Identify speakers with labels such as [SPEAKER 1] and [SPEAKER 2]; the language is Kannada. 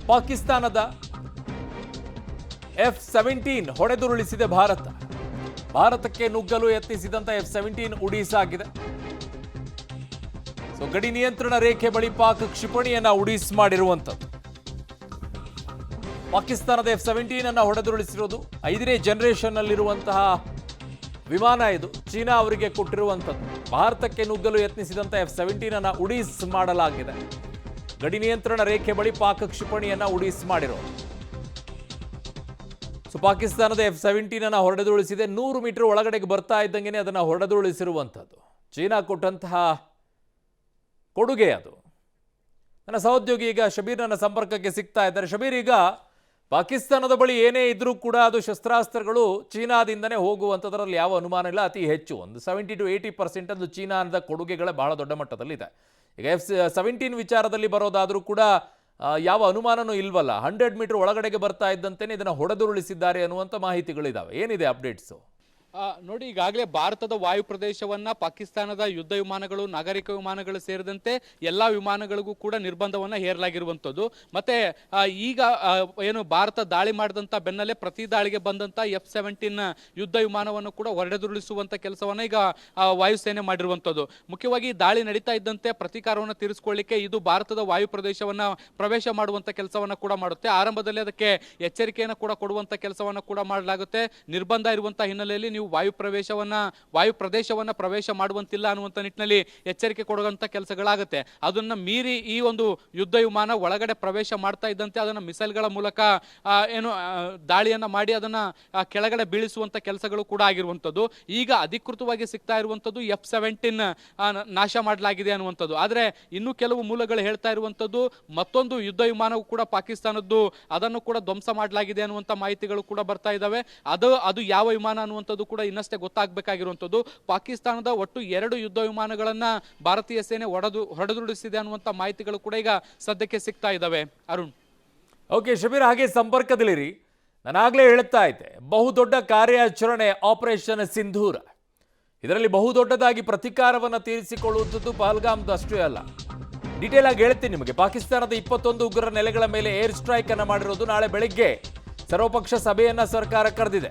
[SPEAKER 1] ಪಾಕಿಸ್ತಾನದ F-17 ಹೊಡೆದುರುಳಿಸಿದೆ ಭಾರತಕ್ಕೆ ನುಗ್ಗಲು ಯತ್ನಿಸಿದಂತ F-17 ಉಡೀಸಾಗಿದೆ. ಸೊ ಗಡಿ ನಿಯಂತ್ರಣ ರೇಖೆ ಬಳಿ ಪಾಕ್ ಕ್ಷಿಪಣಿಯನ್ನ ಉಡೀಸ್ ಮಾಡಿರುವಂಥದ್ದು. ಪಾಕಿಸ್ತಾನದ F-17 ಅನ್ನ ಹೊಡೆದುರುಳಿಸಿರೋದು 5ನೇ ಜನರೇಷನ್ ನಲ್ಲಿರುವಂತಹ ವಿಮಾನ. ಇದು ಚೀನಾ ಅವರಿಗೆ ಕೊಟ್ಟಿರುವಂಥದ್ದು. ಭಾರತಕ್ಕೆ ನುಗ್ಗಲು ಯತ್ನಿಸಿದಂತ F-17 ಅನ್ನ ಉಡೀಸ್ ಮಾಡಲಾಗಿದೆ. ಗಡಿ ನಿಯಂತ್ರಣ ರೇಖೆ ಬಳಿ ಪಾಕ್ ಕ್ಷಿಪಣಿಯನ್ನ ಉಡೀಸ್ ಮಾಡಿರೋದು. ಸೊ ಪಾಕಿಸ್ತಾನದ F-17 ಅನ್ನ ಹೊಡೆದುರುಳಿಸಿದೆ. 100 ಮೀಟರ್ ಒಳಗಡೆಗೆ ಬರ್ತಾ ಇದ್ದಂಗೆ ಅದನ್ನ ಹೊಡೆದುರುಳಿಸಿರುವಂಥದ್ದು. ಚೀನಾ ಕೊಟ್ಟಂತಹ ಕೊಡುಗೆ ಅದು. ನನ್ನ ಸಹೋದ್ಯೋಗಿ ಈಗ ಶಬೀರ್ ನನ್ನ ಸಂಪರ್ಕಕ್ಕೆ ಸಿಗ್ತಾ ಇದ್ದಾರೆ. ಶಬೀರ್, ಈಗ ಪಾಕಿಸ್ತಾನದ ಬಳಿ ಏನೇ ಇದ್ರೂ ಕೂಡ ಅದು ಶಸ್ತ್ರಾಸ್ತ್ರಗಳು ಚೀನಾದಿಂದನೇ ಹೋಗುವಂಥದ್ರಲ್ಲಿ ಯಾವ ಅನುಮಾನ ಇಲ್ಲ. ಅತಿ ಹೆಚ್ಚು ಒಂದು 70 to 80% ಅದು ಚೀನಾದ ಕೊಡುಗೆಗಳೇ ಬಹಳ ದೊಡ್ಡ ಮಟ್ಟದಲ್ಲಿದೆ. ಈಗ F-17 ವಿಚಾರದಲ್ಲಿ ಬರೋದಾದರೂ ಕೂಡ ಯಾವ ಅನುಮಾನನೂ ಇಲ್ವಲ್ಲ. 100 ಮೀಟರ್ ಒಳಗಡೆಗೆ ಬರ್ತಾ ಇದ್ದಂತೆಯೇ ಇದನ್ನು ಹೊಡೆದುರುಳಿಸಿದ್ದಾರೆ ಅನ್ನುವಂಥ ಮಾಹಿತಿಗಳಿದ್ದಾವೆ. ಏನಿದೆ ಅಪ್ಡೇಟ್ಸು?
[SPEAKER 2] ನೋಡಿ, ಈಗಾಗಲೇ ಭಾರತದ ವಾಯು ಪ್ರದೇಶವನ್ನ ಪಾಕಿಸ್ತಾನದ ಯುದ್ಧ ವಿಮಾನಗಳು, ನಾಗರಿಕ ವಿಮಾನಗಳು ಸೇರಿದಂತೆ ಎಲ್ಲಾ ವಿಮಾನಗಳಿಗೂ ಕೂಡ ನಿರ್ಬಂಧವನ್ನ ಹೇರಲಾಗಿರುವಂಥದ್ದು. ಮತ್ತೆ ಈಗ ಏನು ಭಾರತ ದಾಳಿ ಮಾಡಿದಂತ ಬೆನ್ನಲ್ಲೇ ಪ್ರತಿ ದಾಳಿಗೆ ಬಂದಂತ F-17 ಯುದ್ಧ ವಿಮಾನವನ್ನು ಕೂಡ ಹೊಡೆದುರುಳಿಸುವಂತ ಕೆಲಸವನ್ನ ಈಗ ವಾಯುಸೇನೆ ಮಾಡಿರುವಂಥದ್ದು. ಮುಖ್ಯವಾಗಿ ದಾಳಿ ನಡೀತಾ ಇದ್ದಂತೆ ಪ್ರತೀಕಾರವನ್ನು ತೀರಿಸಿಕೊಳ್ಳಿಕ್ಕೆ ಇದು ಭಾರತದ ವಾಯು ಪ್ರದೇಶವನ್ನ ಪ್ರವೇಶ ಮಾಡುವಂತ ಕೆಲಸವನ್ನ ಕೂಡ ಮಾಡುತ್ತೆ. ಆರಂಭದಲ್ಲಿ ಅದಕ್ಕೆ ಎಚ್ಚರಿಕೆಯನ್ನು ಕೂಡ ಕೊಡುವಂತ ಕೆಲಸವನ್ನ ಕೂಡ ಮಾಡಲಾಗುತ್ತೆ. ನಿರ್ಬಂಧ ಇರುವಂತಹ ಹಿನ್ನೆಲೆಯಲ್ಲಿ ನೀವು ವಾಯು ಪ್ರದೇಶವನ್ನ ಪ್ರವೇಶ ಮಾಡುವಂತಿಲ್ಲ ಅನ್ನುವಂಥ ನಿಟ್ಟಿನಲ್ಲಿ ಎಚ್ಚರಿಕೆ ಕೊಡುವಂತ ಕೆಲಸಗಳಾಗುತ್ತೆ. ಅದನ್ನ ಮೀರಿ ಈ ಒಂದು ಯುದ್ಧ ವಿಮಾನ ಒಳಗಡೆ ಪ್ರವೇಶ ಮಾಡ್ತಾ ಇದ್ದಂತೆ ಅದನ್ನ ಮಿಸೈಲ್ಗಳ ಮೂಲಕ ದಾಳಿಯನ್ನ ಮಾಡಿ ಅದನ್ನ ಕೆಳಗಡೆ ಬೀಳಿಸುವಂತ ಕೆಲಸಗಳು ಕೂಡ ಆಗಿರುವಂಥದ್ದು. ಈಗ ಅಧಿಕೃತವಾಗಿ ಸಿಗ್ತಾ ಇರುವಂಥದ್ದು F-17 ನಾಶ ಮಾಡಲಾಗಿದೆ ಅನ್ನುವಂಥದ್ದು. ಆದ್ರೆ ಇನ್ನು ಕೆಲವು ಮೂಲಗಳು ಹೇಳ್ತಾ ಇರುವಂಥದ್ದು ಮತ್ತೊಂದು ಯುದ್ಧ ವಿಮಾನವು ಕೂಡ ಪಾಕಿಸ್ತಾನದ್ದು, ಅದನ್ನು ಕೂಡ ಧ್ವಂಸ ಮಾಡಲಾಗಿದೆ ಅನ್ನುವಂಥ ಮಾಹಿತಿಗಳು ಕೂಡ ಬರ್ತಾ ಇದ್ದಾವೆ. ಅದು ಯಾವ ವಿಮಾನ ಅನ್ನುವಂಥದ್ದು ಕೂಡ ಇನ್ನಷ್ಟೇ ಗೊತ್ತಾಗಬೇಕಾಗಿರುವಂಥದ್ದು. ಪಾಕಿಸ್ತಾನದ ಒಟ್ಟು 2 ಯುದ್ಧ ವಿಮಾನಗಳನ್ನ ಭಾರತೀಯ ಸೇನೆ ಹೊಡೆದುರುಳಿಸಿದೆ ಅನ್ನುವಂಥ ಮಾಹಿತಿಗಳು ಕೂಡ ಈಗ ಸದ್ಯಕ್ಕೆ ಸಿಗ್ತಾ ಇದ್ದಾವೆ. ಅರುಣ್,
[SPEAKER 1] ಓಕೆ ಶಬೀರ್, ಹಾಗೆ ಸಂಪರ್ಕದಲ್ಲಿರಿ. ನಾನಾಗಲೇ ಹೇಳ್ತಾ ಇದ್ದೆ, ಬಹುದೊಡ್ಡ ಕಾರ್ಯಾಚರಣೆ ಆಪರೇಷನ್ ಸಿಂಧೂರ. ಇದರಲ್ಲಿ ಬಹುದೊಡ್ಡದಾಗಿ ಪ್ರತೀಕಾರವನ್ನು ತೀರಿಸಿಕೊಳ್ಳುವಂಥದ್ದು ಪಹಲ್ಗಾಮ್ದಷ್ಟೇ ಅಲ್ಲ. ಡೀಟೇಲ್ ಆಗಿ ಹೇಳ್ತೀನಿ ನಿಮಗೆ. ಪಾಕಿಸ್ತಾನದ 21 ಉಗ್ರರ ನೆಲೆಗಳ ಮೇಲೆ ಏರ್ ಸ್ಟ್ರೈಕ್ ಅನ್ನು ಮಾಡಿರೋದು. ನಾಳೆ ಬೆಳಗ್ಗೆ ಸರ್ವಪಕ್ಷ ಸಭೆಯನ್ನ ಸರ್ಕಾರ ಕರೆದಿದೆ.